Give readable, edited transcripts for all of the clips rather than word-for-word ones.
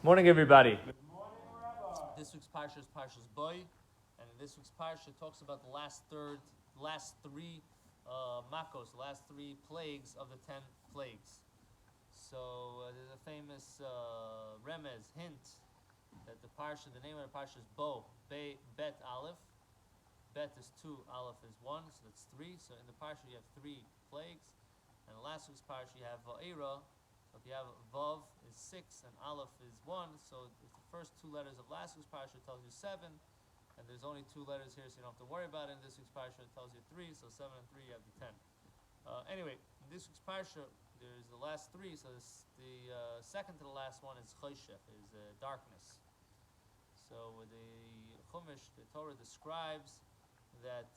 Morning, everybody. This week's parsha is Parshas Boy, and this week's parsha talks about the last three makos, the last three plagues of the 10 plagues. So there's a famous remez hint that the name of the parsha is Bo, Bet Aleph. Bet is 2, Aleph is 1, so that's 3. So in the parsha you have 3 plagues, and the last week's parsha you have Va'era. So if you have Vav is 6 and Aleph is 1, so if the first 2 letters of last week's parsha tells you 7, and there's only 2 letters here, so you don't have to worry about it. In this week's parsha it tells you 3, so 7 and 3 you have the 10. Anyway, in this week's parsha there's the last 3, so the second to the last one is Choshech, is darkness. So the Chumash, the Torah describes that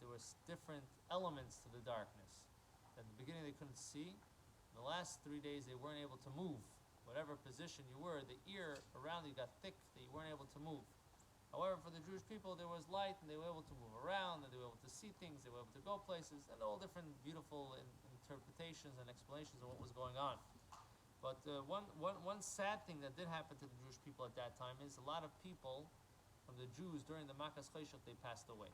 there were different elements to the darkness. At the beginning they couldn't see. In the last 3 days they weren't able to move. Whatever position you were, the ear around you got thick that you weren't able to move. However, for the Jewish people there was light and they were able to move around and they were able to see things, they were able to go places, and all different beautiful interpretations and explanations of what was going on. But one sad thing that did happen to the Jewish people at that time is a lot of people from the Jews during the Makas Choshech, they passed away.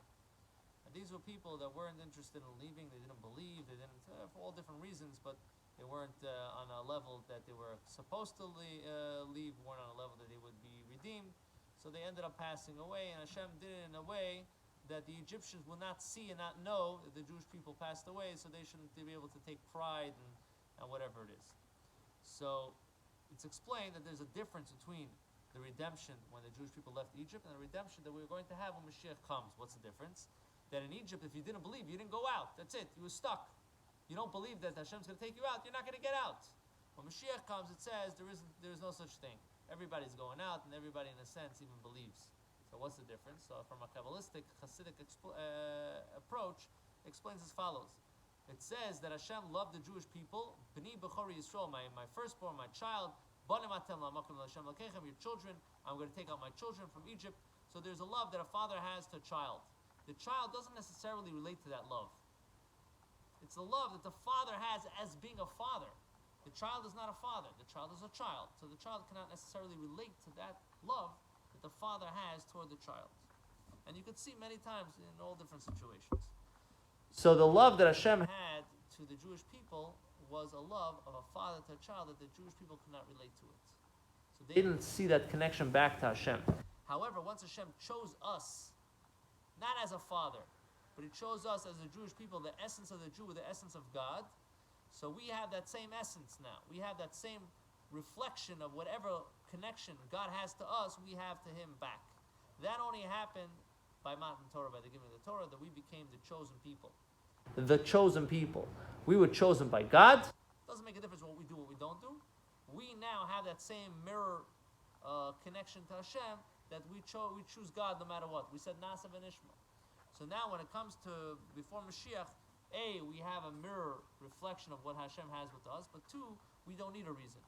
And these were people that weren't interested in leaving, they didn't believe, they didn't, for all different reasons, but they weren't on a level that they were supposed to leave, weren't on a level that they would be redeemed. So they ended up passing away, and Hashem did it in a way that the Egyptians will not see and not know that the Jewish people passed away, so they shouldn't be able to take pride and whatever it is. So it's explained that there's a difference between the redemption when the Jewish people left Egypt and the redemption that we're going to have when Mashiach comes. What's the difference? That in Egypt, if you didn't believe, you didn't go out. That's it. You were stuck. You don't believe that Hashem's going to take you out, you're not going to get out. When Mashiach comes, it says there is no such thing. Everybody's going out, and everybody, in a sense, even believes. So what's the difference? So from a Kabbalistic, Hasidic approach, it explains as follows. It says that Hashem loved the Jewish people, B'ni B'chori Yisrael, my firstborn, my child, Banim Atem La'makom L'Hashem L'Kechem, your children, I'm going to take out my children from Egypt. So there's a love that a father has to a child. The child doesn't necessarily relate to that love. It's the love that the father has as being a father. The child is not a father. The child is a child. So the child cannot necessarily relate to that love that the father has toward the child. And you could see many times in all different situations. So the love that Hashem had to the Jewish people was a love of a father to a child that the Jewish people could not relate to it. So they didn't see that connection back to Hashem. However, once Hashem chose us, not as a father, but He chose us as the Jewish people, the essence of the Jew, the essence of God. So we have that same essence now. We have that same reflection of whatever connection God has to us, we have to Him back. That only happened by Matan Torah, by the giving of the Torah, that we became the chosen people. The chosen people. We were chosen by God. Doesn't make a difference what we do, what we don't do. We now have that same mirror connection to Hashem, that we choose God no matter what. We said Nasa v'nishma. So now when it comes to before Mashiach, we have a mirror reflection of what Hashem has with us, but 2, we don't need a reason.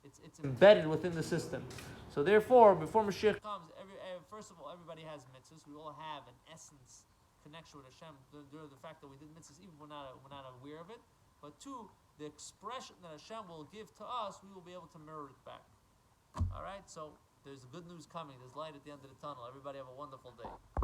It's embedded within the system. So therefore, before Mashiach comes, first of all, everybody has mitzvahs. We all have an essence connection with Hashem due to the fact that we did mitzvahs, even if we're not aware of it. But 2, the expression that Hashem will give to us, we will be able to mirror it back. All right, so there's good news coming. There's light at the end of the tunnel. Everybody have a wonderful day.